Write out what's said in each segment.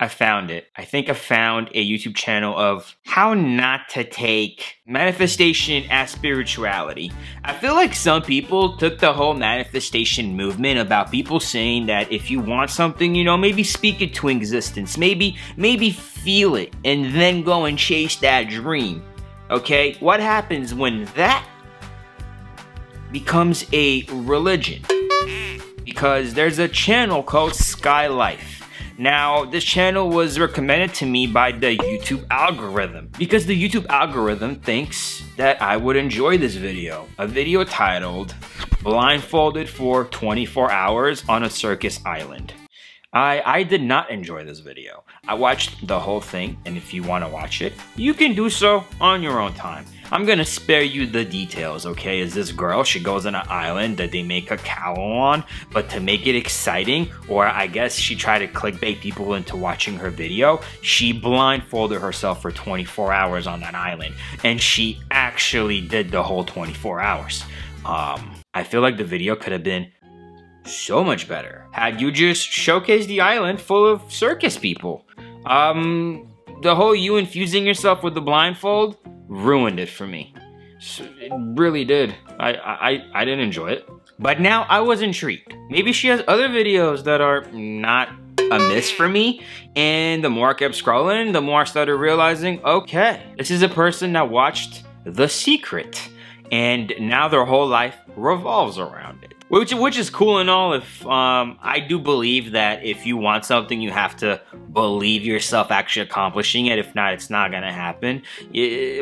I found it. I think I found a YouTube channel of how not to take manifestation as spirituality. I feel like some people took the whole manifestation movement about people saying that if you want something, you know, maybe speak it to existence. Maybe feel it and then go and chase that dream. Okay? What happens when that becomes a religion? Because there's a channel called Sky Life. Now, this channel was recommended to me by the YouTube algorithm because the YouTube algorithm thinks that I would enjoy this video. A video titled Blindfolded for 24 Hours on a Circus Island. I did not enjoy this video. I watched the whole thing, and if you want to watch it, you can do so on your own time. I'm gonna spare you the details, okay? Is this girl, she goes on an island that they make a cowl on, but to make it exciting, or I guess she tried to clickbait people into watching her video, she blindfolded herself for 24 hours on that island, and she actually did the whole 24 hours. I feel like the video could have been so much better had you just showcased the island full of circus people. The whole you infusing yourself with the blindfold ruined it for me. So it really did. I didn't enjoy it. But now I was intrigued. Maybe she has other videos that are not a miss for me. And the more I kept scrolling, the more I started realizing, okay, this is a person that watched The Secret. And now their whole life revolves around it. Which is cool and all. If I do believe that if you want something, you have to believe yourself actually accomplishing it. If not, it's not gonna happen.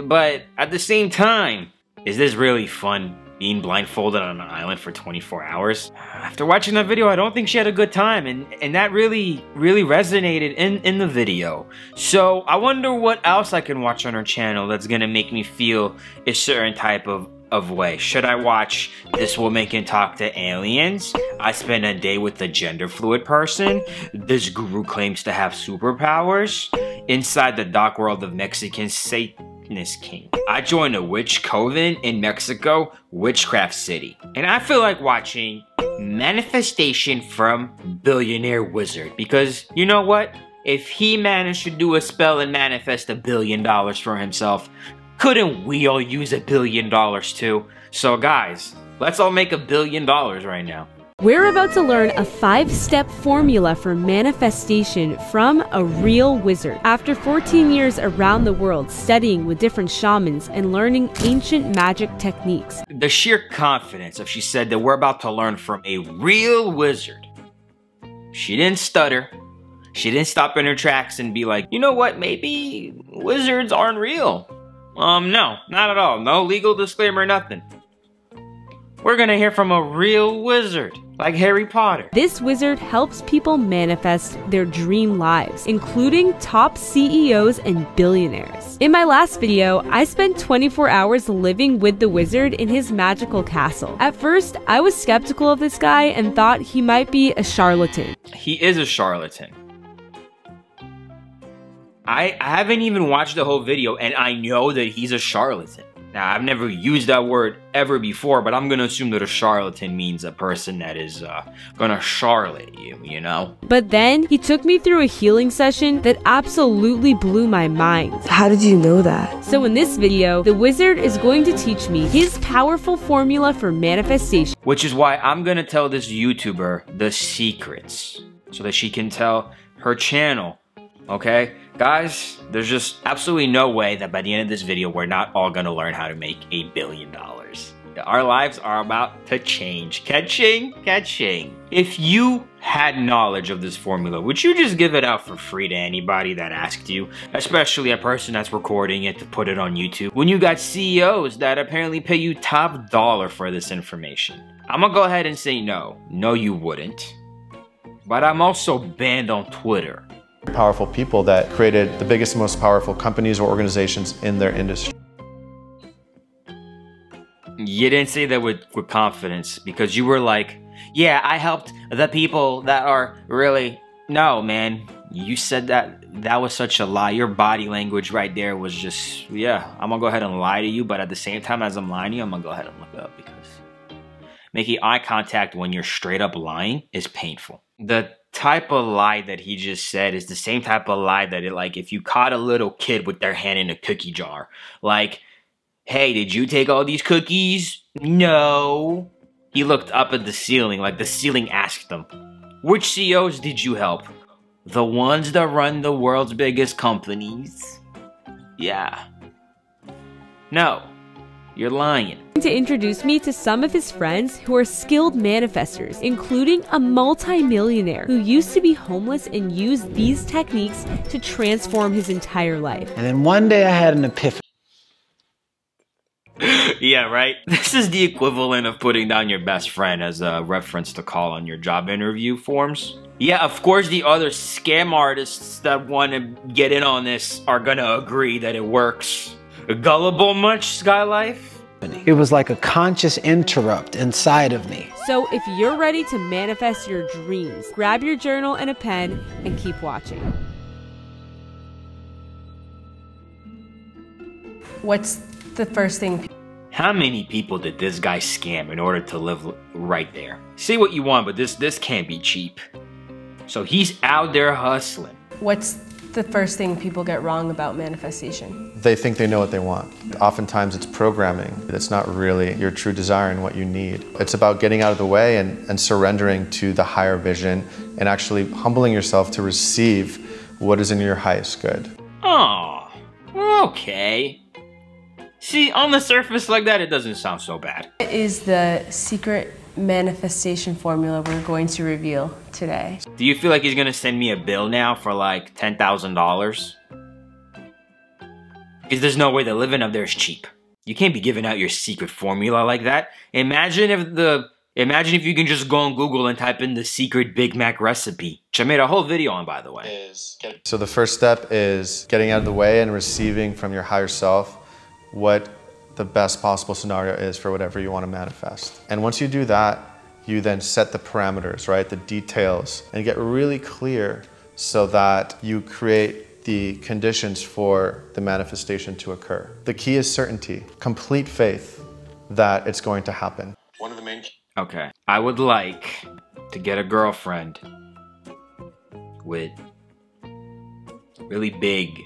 But at the same time, is this really fun being blindfolded on an island for 24 hours? After watching that video, I don't think she had a good time, and that really resonated in the video. So I wonder what else I can watch on her channel that's gonna make me feel a certain type of way. Should I watch This Woman Can Talk to Aliens? I spent a day with a gender fluid person. This guru claims to have superpowers. Inside the dark world of Mexican Satanist King. I joined a witch coven in Mexico, Witchcraft City. And I feel like watching Manifestation from Billionaire Wizard. Because, you know what? If he managed to do a spell and manifest $1 billion for himself, couldn't we all use $1 billion too? So guys, let's all make $1 billion right now. We're about to learn a 5-step formula for manifestation from a real wizard. After 14 years around the world studying with different shamans and learning ancient magic techniques. The sheer confidence of she said that we're about to learn from a real wizard. She didn't stutter. She didn't stop in her tracks and be like, you know what, maybe wizards aren't real. No, not at all. No legal disclaimer, nothing. We're gonna hear from a real wizard, like Harry Potter. This wizard helps people manifest their dream lives, including top CEOs and billionaires. In my last video, I spent 24 hours living with the wizard in his magical castle. At first, I was skeptical of this guy and thought he might be a charlatan. He is a charlatan. I haven't even watched the whole video, and I know that he's a charlatan. Now, I've never used that word ever before, but I'm gonna assume that a charlatan means a person that is gonna charlate you, you know? But then, he took me through a healing session that absolutely blew my mind. How did you know that? So in this video, the wizard is going to teach me his powerful formula for manifestation. Which is why I'm gonna tell this YouTuber the secrets, so that she can tell her channel, okay? Guys, there's just absolutely no way that by the end of this video, we're not all gonna learn how to make $1 billion. Our lives are about to change. Catching. If you had knowledge of this formula, would you just give it out for free to anybody that asked you? Especially a person that's recording it to put it on YouTube. When you got CEOs that apparently pay you top dollar for this information. I'm gonna go ahead and say no. No, you wouldn't. But I'm also banned on Twitter. Powerful people that created the biggest, most powerful companies or organizations in their industry. You didn't say that with confidence because you were like, yeah, I helped the people that are really... No, man, you said that was such a lie. Your body language right there was just, yeah, I'm gonna go ahead and lie to you, but at the same time as I'm lying to you, I'm gonna go ahead and look up because making eye contact when you're straight up lying is painful. The type of lie that he just said is the same type of lie that like if you caught a little kid with their hand in a cookie jar. Like, hey, did you take all these cookies? No. He looked up at the ceiling like the ceiling asked him, which CEOs did you help? The ones that run the world's biggest companies? Yeah. No. You're lying. To introduce me to some of his friends who are skilled manifestors, including a multi-millionaire who used to be homeless and used these techniques to transform his entire life. And then one day I had an epiphany. Yeah, right? This is the equivalent of putting down your best friend as a reference to call on your job interview forms. Yeah, of course the other scam artists that want to get in on this are gonna agree that it works. Gullible much, Skylife? It was like a conscious interrupt inside of me. So if you're ready to manifest your dreams, grab your journal and a pen and keep watching. What's the first thing? How many people did this guy scam in order to live right there? Say what you want, but this can't be cheap. So he's out there hustling. What's the first thing people get wrong about manifestation? They think they know what they want. Oftentimes it's programming. It's not really your true desire and what you need. It's about getting out of the way and surrendering to the higher vision and actually humbling yourself to receive what is in your highest good. Oh, okay. See, on the surface like that, it doesn't sound so bad. What is the secret manifestation formula we're going to reveal today? Do you feel like he's gonna send me a bill now for like $10,000? Because there's no way the living up there is cheap. You can't be giving out your secret formula like that. Imagine if you can just go on Google and type in the secret Big Mac recipe, which I made a whole video on, by the way. So the first step is getting out of the way and receiving from your higher self what the best possible scenario is for whatever you want to manifest. And once you do that, you then set the parameters, right? The details, and get really clear so that you create the conditions for the manifestation to occur. The key is certainty, complete faith that it's going to happen. One of the main... Okay, I would like to get a girlfriend with really big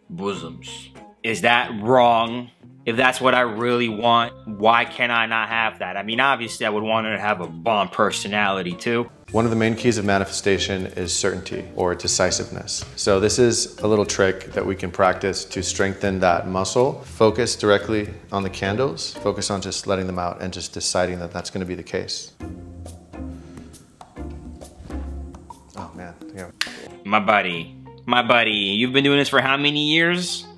bosoms. Is that wrong? If that's what I really want, why can I not have that? I mean, obviously I would want her to have a bomb personality too. One of the main keys of manifestation is certainty or decisiveness. So this is a little trick that we can practice to strengthen that muscle. Focus directly on the candles. Focus on just letting them out and just deciding that that's going to be the case. Oh man. Yeah. My buddy, you've been doing this for how many years?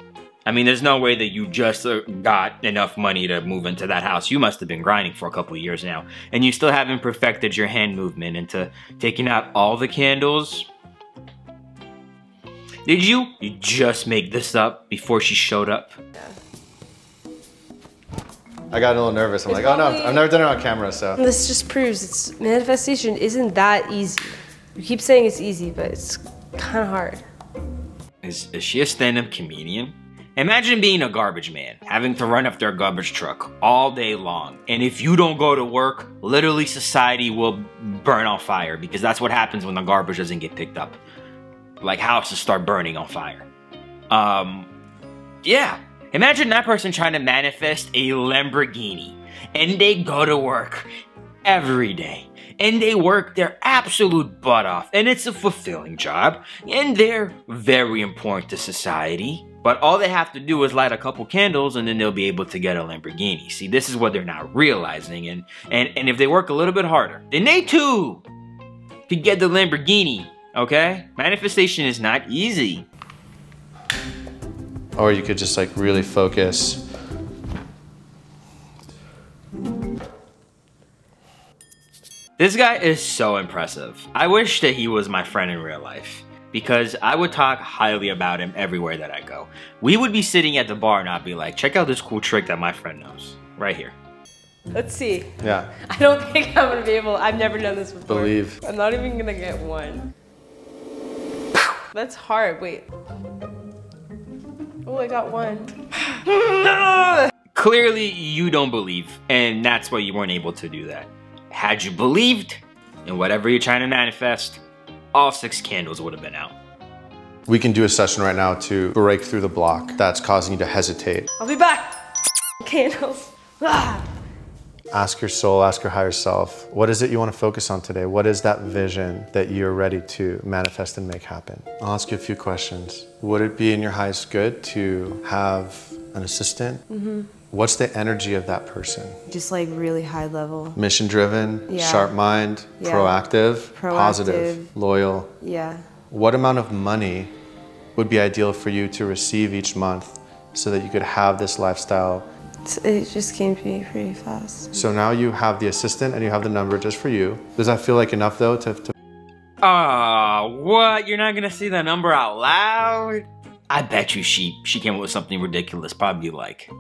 I mean, there's no way that you just got enough money to move into that house. You must have been grinding for a couple of years now. And you still haven't perfected your hand movement into taking out all the candles. Did you? You just make this up before she showed up? I got a little nervous. I'm like, oh no, I've never done it on camera, so. This just proves manifestation isn't that easy. You keep saying it's easy, but it's kind of hard. Is she a stand-up comedian? Imagine being a garbage man, having to run after a garbage truck all day long. And if you don't go to work, literally society will burn on fire because that's what happens when the garbage doesn't get picked up. Like houses start burning on fire. Yeah. Imagine that person trying to manifest a Lamborghini and they go to work every day. And they work their absolute butt off. And it's a fulfilling job. And they're very important to society. But all they have to do is light a couple candles and then they'll be able to get a Lamborghini. See, this is what they're not realizing. And if they work a little bit harder, then they too could get the Lamborghini, okay? Manifestation is not easy. Or you could just like really focus. This guy is so impressive. I wish that he was my friend in real life. Because I would talk highly about him everywhere that I go. We would be sitting at the bar and I'd be like, check out this cool trick that my friend knows. Right here. Let's see. Yeah. I don't think I'm gonna be able, I've never done this before. Believe. I'm not even gonna get one. That's hard, wait. Oh, I got one. Clearly you don't believe, and that's why you weren't able to do that. Had you believed in whatever you're trying to manifest, all 6 candles would have been out. We can do a session right now to break through the block that's causing you to hesitate. I'll be back. Candles. Ask your soul, ask your higher self, what is it you want to focus on today? What is that vision that you're ready to manifest and make happen? I'll ask you a few questions. Would it be in your highest good to have an assistant? What's the energy of that person? Just like really high level. Mission driven, Yeah. sharp mind, Yeah. proactive, Proactive. positive, loyal. Yeah. What amount of money would be ideal for you to receive each month so that you could have this lifestyle? It just came to me pretty fast. So now you have the assistant and you have the number just for you. Does that feel like enough though to What? You're not gonna see the number out loud? I bet you she came up with something ridiculous, probably like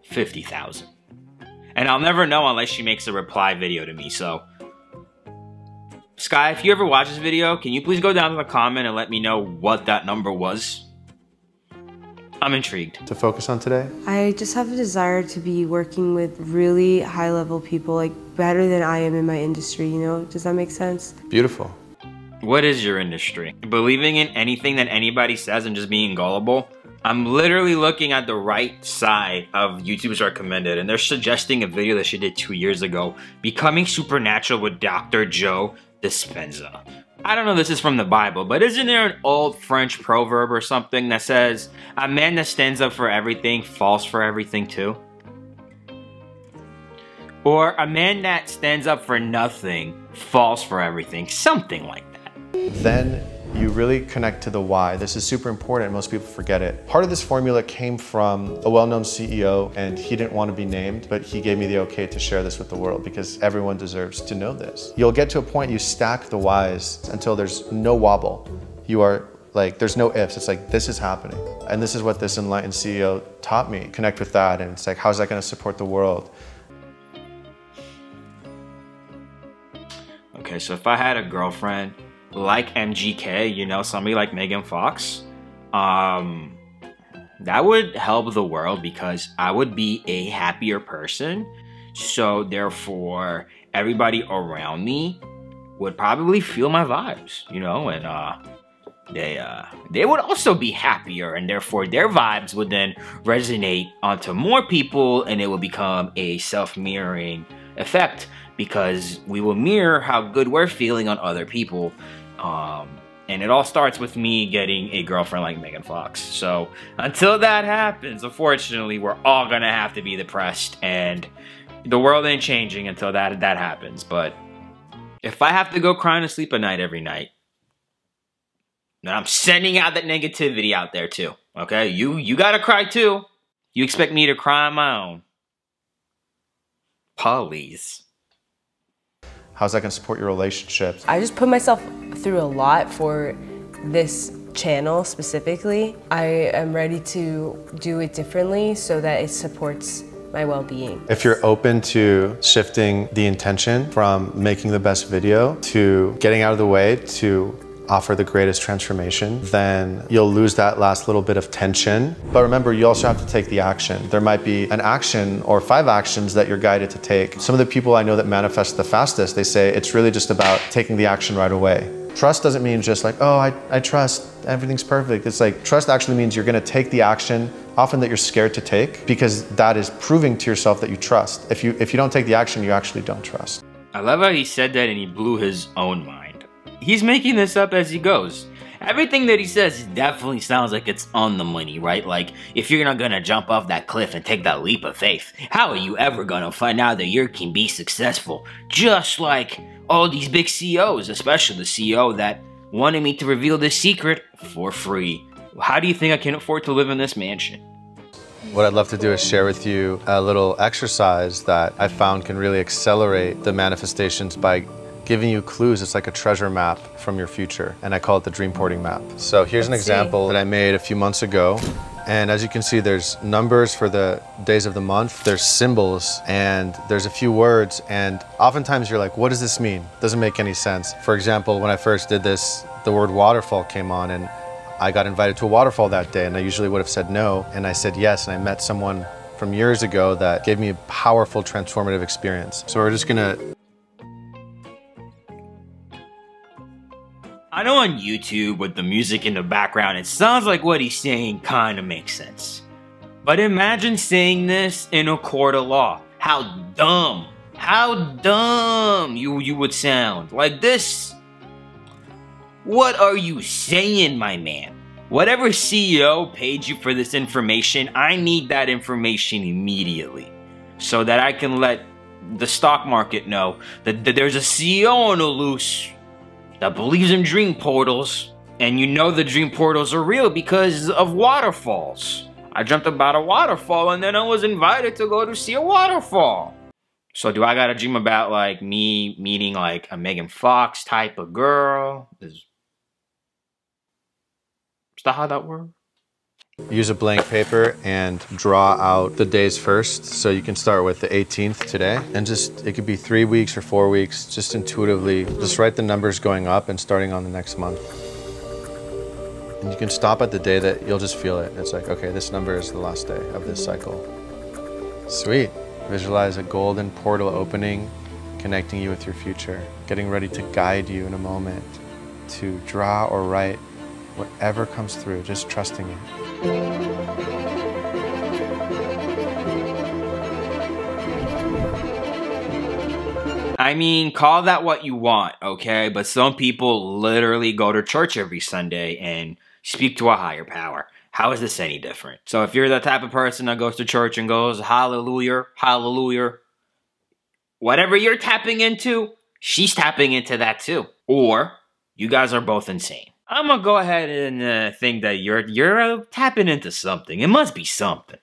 50,000. And I'll never know unless she makes a reply video to me, so. Sky, if you ever watch this video, can you please go down to the comment and let me know what that number was? I'm intrigued. to focus on today? I just have a desire to be working with really high level people, like better than I am in my industry, you know? Does that make sense? Beautiful. What is your industry? Believing in anything that anybody says and just being gullible? I'm literally looking at the right side of YouTube's recommended, and they're suggesting a video that she did 2 years ago, Becoming Supernatural with Dr. Joe Dispenza. I don't know if this is from the Bible, but isn't there an old French proverb or something that says, a man that stands up for everything falls for everything too? Or a man that stands up for nothing falls for everything, something like that. Then you really connect to the why. This is super important, most people forget it. Part of this formula came from a well-known CEO, and he didn't want to be named, but he gave me the okay to share this with the world because everyone deserves to know this. You'll get to a point you stack the whys until there's no wobble. You are like, there's no ifs. It's like, this is happening. And this is what this enlightened CEO taught me. Connect with that, and it's like, how's that going to support the world? Okay, so if I had a girlfriend like MGK, you know, somebody like Megan Fox, that would help the world because I would be a happier person. So therefore, everybody around me would probably feel my vibes, you know, and they would also be happier, and therefore their vibes would then resonate onto more people, and it will become a self-mirroring effect because we will mirror how good we're feeling on other people. And it all starts with me getting a girlfriend like Megan Fox. So until that happens, unfortunately, we're all gonna have to be depressed, and the world ain't changing until that happens. But if I have to go crying to sleep at night every night, then I'm sending out that negativity out there too. Okay, you gotta cry too. You expect me to cry on my own? Please. How's that going to support your relationships? I just put myself through a lot for this channel specifically. I am ready to do it differently so that it supports my well-being. If you're open to shifting the intention from making the best video to getting out of the way to offer the greatest transformation, then you'll lose that last little bit of tension. But remember, you also have to take the action. There might be an action or 5 actions that you're guided to take. Some of the people I know that manifest the fastest, they say it's really just about taking the action right away. Trust doesn't mean just like, oh, I trust, everything's perfect. It's like, trust actually means you're gonna take the action, often that you're scared to take, because that is proving to yourself that you trust. If you don't take the action, you actually don't trust. I love how he said that and he blew his own mind. He's making this up as he goes. Everything that he says definitely sounds like it's on the money, right? Like, if you're not gonna jump off that cliff and take that leap of faith, how are you ever gonna find out that you can be successful? Just like all these big CEOs, especially the CEO that wanted me to reveal this secret for free. How do you think I can afford to live in this mansion? What I'd love to do is share with you a little exercise that I found can really accelerate the manifestations by giving you clues. It's like a treasure map from your future, and I call it the dream porting map. So here's an example that I made a few months ago, and as you can see, there's numbers for the days of the month, there's symbols, and there's a few words, and oftentimes you're like, what does this mean? Doesn't make any sense. For example, when I first did this, the word waterfall came on, and I got invited to a waterfall that day, and I usually would have said no, and I said yes, and I met someone from years ago that gave me a powerful transformative experience. So we're just gonna I know on YouTube with the music in the background, it sounds like what he's saying kind of makes sense. But imagine saying this in a court of law. How dumb you would sound. Like this. What are you saying, my man? Whatever CEO paid you for this information, I need that information immediately so that I can let the stock market know that there's a CEO on the loose that believes in dream portals, and you know the dream portals are real because of waterfalls. I dreamt about a waterfall and then I was invited to go to see a waterfall. So do I gotta dream about like me meeting like a Megan Fox type of girl? Is that how that works? Use a blank paper and draw out the days first. So you can start with the 18th today, and it could be 3 weeks or 4 weeks, just intuitively, just write the numbers going up and starting on the next month. And you can stop at the day that you'll just feel it. It's like, okay, this number is the last day of this cycle. Sweet. Visualize a golden portal opening, connecting you with your future, getting ready to guide you in a moment to draw or write whatever comes through, just trusting it. I mean, call that what you want, okay? But some people literally go to church every Sunday and speak to a higher power. How is this any different? So if you're the type of person that goes to church and goes, hallelujah, hallelujah, whatever you're tapping into, she's tapping into that too. Or you guys are both insane. I'm gonna go ahead and think that you're tapping into something. It must be something.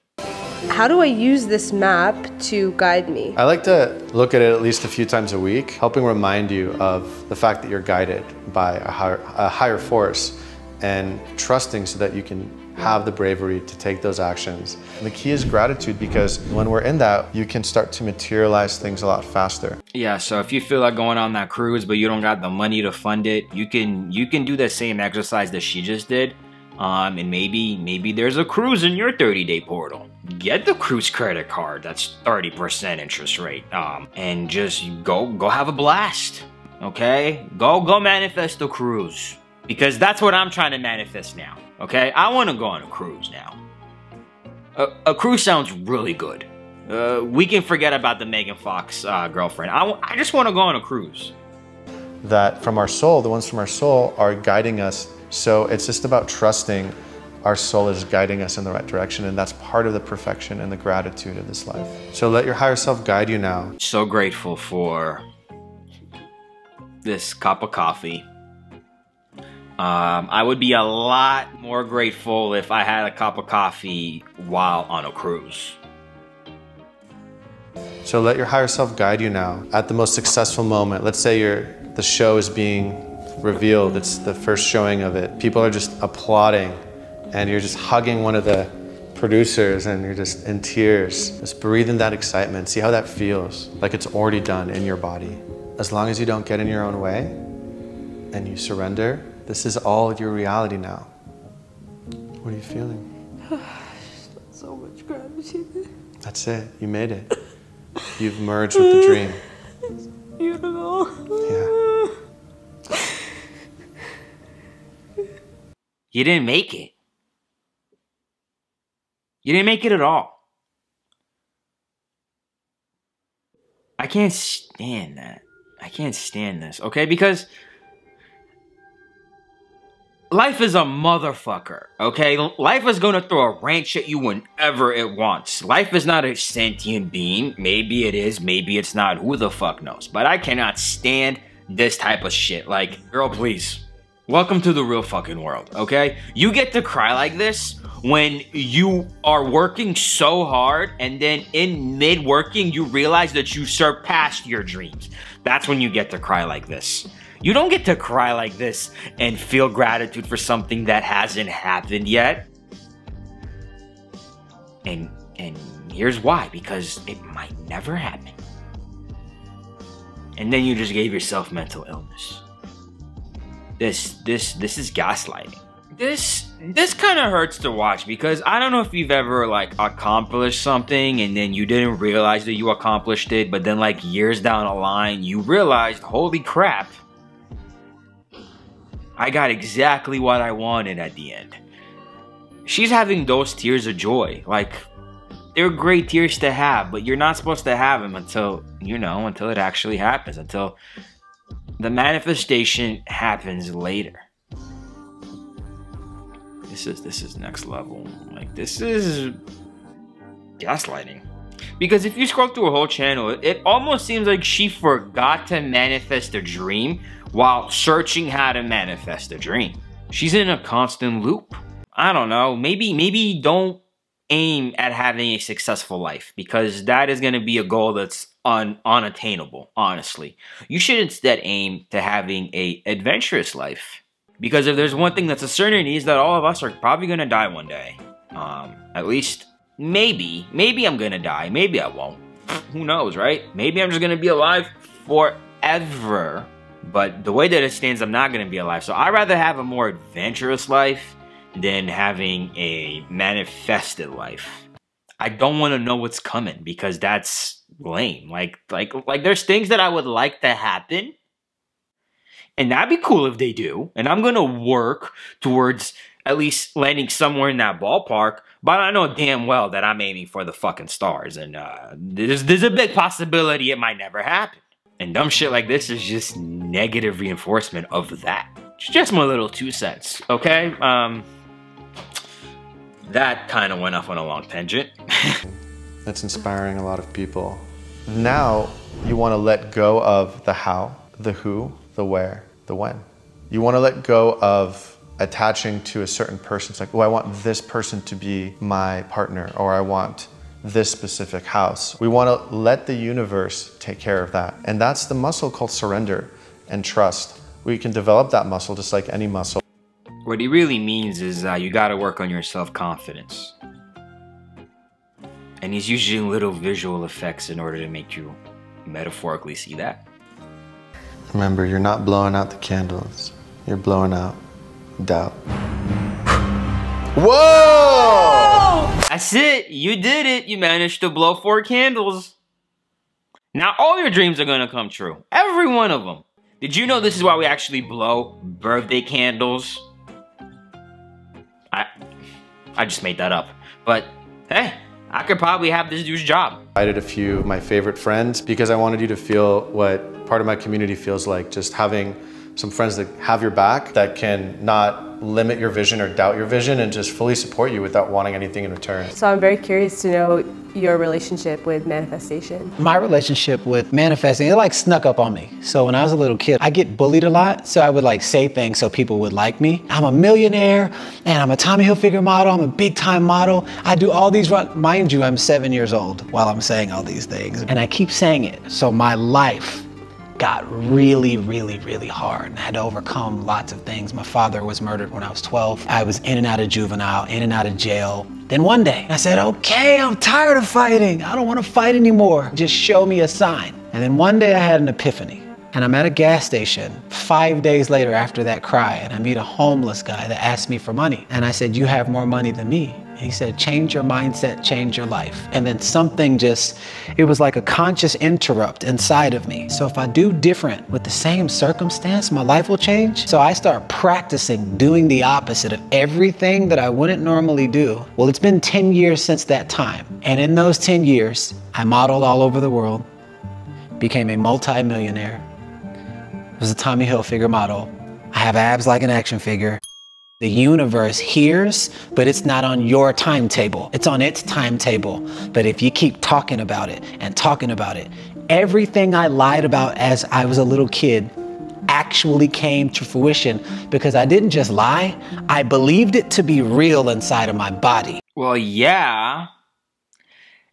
How do I use this map to guide me? I like to look at it at least a few times a week, helping remind you of the fact that you're guided by a higher force and trusting so that you can have the bravery to take those actions. And the key is gratitude, because when we're in that, you can start to materialize things a lot faster. Yeah, so if you feel like going on that cruise, but you don't got the money to fund it, you can do the same exercise that she just did. And maybe there's a cruise in your 30-day portal. Get the cruise credit card that's 30% interest rate. And just go have a blast. Okay? Go manifest a cruise. Because that's what I'm trying to manifest now. Okay? I want to go on a cruise now. A cruise sounds really good. We can forget about the Megan Fox girlfriend. I just want to go on a cruise. That from our soul, the ones from our soul are guiding us. So it's just about trusting our soul is guiding us in the right direction, and that's part of the perfection and the gratitude of this life. So let your higher self guide you now. So grateful for this cup of coffee. I would be a lot more grateful if I had a cup of coffee while on a cruise. So let your higher self guide you now at the most successful moment. Let's say the show is being revealed. It's the first showing of it. People are just applauding and you're just hugging one of the producers and you're just in tears. Just breathe in that excitement. See how that feels, like it's already done in your body. As long as you don't get in your own way and you surrender, this is all your reality now. What are you feeling? So much gratitude. That's it. You made it. You've merged with the dream. It's beautiful. Yeah. You didn't make it. You didn't make it at all. I can't stand that. I can't stand this, okay? Because life is a motherfucker, okay? Life is gonna throw a wrench at you whenever it wants. Life is not a sentient being. Maybe it is, maybe it's not. Who the fuck knows? But I cannot stand this type of shit. Like, girl, please. Welcome to the real fucking world, okay? You get to cry like this when you are working so hard and then in mid-working you realize that you surpassed your dreams. That's when you get to cry like this. You don't get to cry like this and feel gratitude for something that hasn't happened yet. And here's why, because it might never happen. And then you just gave yourself mental illness. This is gaslighting. This kind of hurts to watch because I don't know if you've ever like accomplished something and then you didn't realize that you accomplished it, but then like years down the line you realized, holy crap, I got exactly what I wanted at the end. She's having those tears of joy. Like, they're great tears to have, but you're not supposed to have them until, you know, until it actually happens. Until the manifestation happens later. This is next level. Like, this is gaslighting. Because if you scroll through her whole channel, it almost seems like she forgot to manifest a dream while searching how to manifest a dream. She's in a constant loop. I don't know, maybe don't aim at having a successful life, because that is going to be a goal that's unattainable, honestly. You should instead aim to having a adventurous life. Because if there's one thing that's a certainty, is that all of us are probably going to die one day. At least, maybe I'm going to die, maybe I won't. Who knows, right? Maybe I'm just going to be alive forever. But the way that it stands, I'm not going to be alive. So I'd rather have a more adventurous life than having a manifested life. I don't want to know what's coming, because that's lame. Like there's things that I would like to happen, and that'd be cool if they do. And I'm going to work towards at least landing somewhere in that ballpark. But I know damn well that I'm aiming for the fucking stars. And there's a big possibility it might never happen. And dumb shit like this is just negative reinforcement of that. It's just my little 2 cents, okay? That kind of went off on a long tangent. That's inspiring a lot of people. Now, you want to let go of the how, the who, the where, the when. You want to let go of attaching to a certain person. It's like, oh, I want this person to be my partner, or I want this specific house. We want to let the universe take care of that. And that's the muscle called surrender and trust. We can develop that muscle just like any muscle. What he really means is you gotta work on your self-confidence. And he's using little visual effects in order to make you metaphorically see that. Remember, you're not blowing out the candles. You're blowing out doubt. Whoa! That's it. You did it. You managed to blow 4 candles. Now all your dreams are gonna come true. Every one of them. Did you know this is why we actually blow birthday candles? I just made that up. But hey, I could probably have this dude's job. I invited a few of my favorite friends because I wanted you to feel what part of my community feels like. Just having some friends that have your back, that can not limit your vision or doubt your vision, and just fully support you without wanting anything in return. So I'm very curious to know your relationship with manifestation. My relationship with manifesting, it like snuck up on me. So when I was a little kid, I get bullied a lot. So I would like say things so people would like me. I'm a millionaire and I'm a Tommy Hilfiger model. I'm a big time model. I do all these, mind you, I'm 7 years old while I'm saying all these things. And I keep saying it. So my life got really, really, really hard. I had to overcome lots of things. My father was murdered when I was 12. I was in and out of juvenile, in and out of jail. Then one day I said, okay, I'm tired of fighting. I don't want to fight anymore. Just show me a sign. And then one day I had an epiphany. And I'm at a gas station 5 days later after that cry, and I meet a homeless guy that asked me for money. And I said, you have more money than me. And he said, change your mindset, change your life. And then something just, it was like a conscious interrupt inside of me. So if I do different with the same circumstance, my life will change. So I start practicing doing the opposite of everything that I wouldn't normally do. Well, it's been 10 years since that time. And in those 10 years, I modeled all over the world, became a multi-millionaire, was a Tommy Hilfiger model. I have abs like an action figure. The universe hears, but it's not on your timetable. It's on its timetable. But if you keep talking about it and talking about it, everything I lied about as I was a little kid actually came to fruition, because I didn't just lie, I believed it to be real inside of my body. Well, yeah.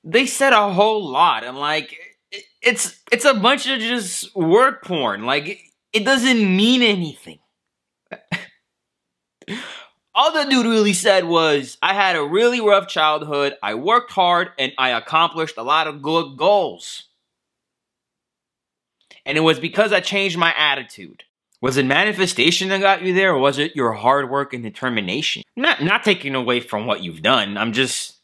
They said a whole lot. I'm like, it's a bunch of just word porn. Like, it doesn't mean anything. All the dude really said was, I had a really rough childhood, I worked hard, and I accomplished a lot of good goals. And it was because I changed my attitude. Was it manifestation that got you there, or was it your hard work and determination? Not taking away from what you've done. I'm just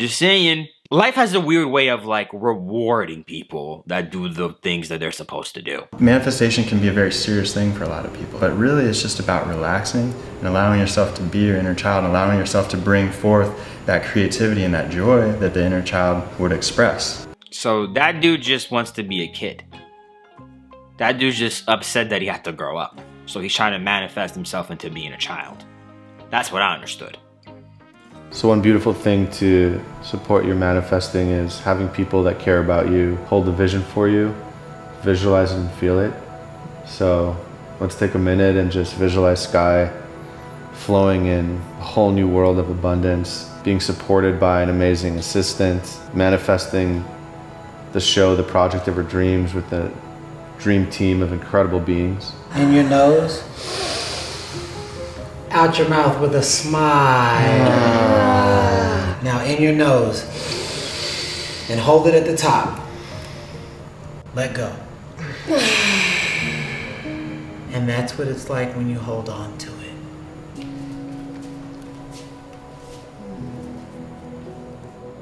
saying, life has a weird way of like rewarding people that do the things that they're supposed to do. Manifestation can be a very serious thing for a lot of people, but really it's just about relaxing and allowing yourself to be your inner child, and allowing yourself to bring forth that creativity and that joy that the inner child would express. So that dude just wants to be a kid. That dude's just upset that he had to grow up. So he's trying to manifest himself into being a child. That's what I understood. So one beautiful thing to support your manifesting is having people that care about you hold the vision for you, visualize it and feel it. So let's take a minute and just visualize Sky flowing in a whole new world of abundance, being supported by an amazing assistant, manifesting the show, the project of her dreams with a dream team of incredible beings. In your nose, out your mouth with a smile. Now in your nose, and hold it at the top. Let go. And that's what it's like when you hold on to it.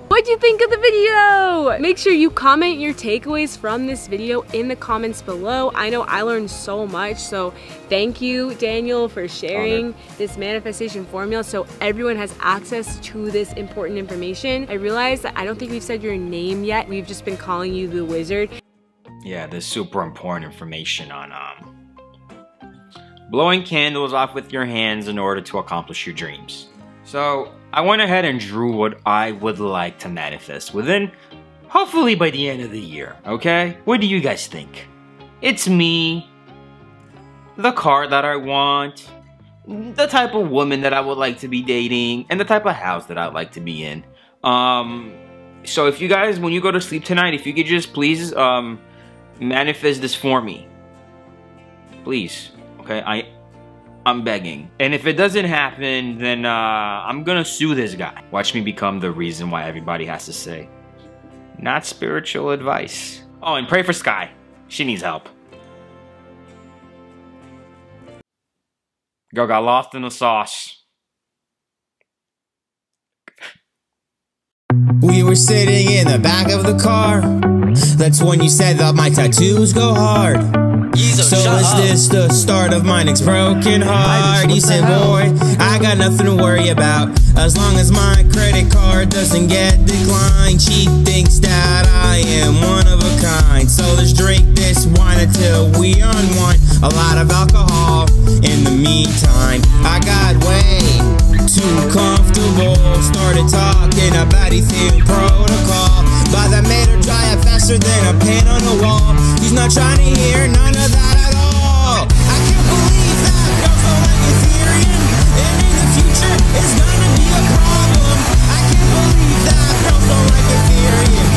What'd you think of the video? Make sure you comment your takeaways from this video in the comments below. I know I learned so much, so thank you, Daniel, for sharing this manifestation formula so everyone has access to this important information. I realized that I don't think we've said your name yet. We've just been calling you the Wizard. Yeah, there's super important information on blowing candles off with your hands in order to accomplish your dreams. So I went ahead and drew what I would like to manifest within, hopefully by the end of the year, okay? What do you guys think? It's me, the car that I want, the type of woman that I would like to be dating, and the type of house that I'd like to be in. So if you guys, when you go to sleep tonight, if you could just please manifest this for me. Please, okay? I'm begging. And if it doesn't happen, then I'm gonna sue this guy. Watch me become the reason why everybody has to say, not spiritual advice. Oh, and pray for Sky. She needs help. Girl got lost in the sauce. We were sitting in the back of the car. That's when you said that my tattoos go hard. So is this the start of my next broken heart? You said, boy, I got nothing to worry about, as long as my credit card doesn't get declined. She thinks that I am one of a kind, so let's drink this wine until we unwind. A lot of alcohol in the meantime. I got way too comfortable, started talking about Ethereum protocol, but that made her dry up faster than a pin on a wall. He's not trying to hear none of that at all. I can't believe that girls don't like Ethereum, and in the future it's gonna be a problem. I can't believe that girls don't like Ethereum.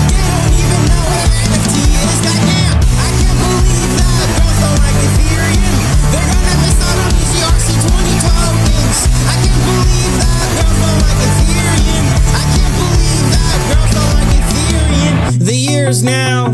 They don't even know what an NFT is. Goddamn, I can't believe that girls don't like Ethereum. They're gonna miss out on these ERC20 tokens. I can't believe that girls don't like Ethereum. I can't believe that girls don't like Ethereum. The years now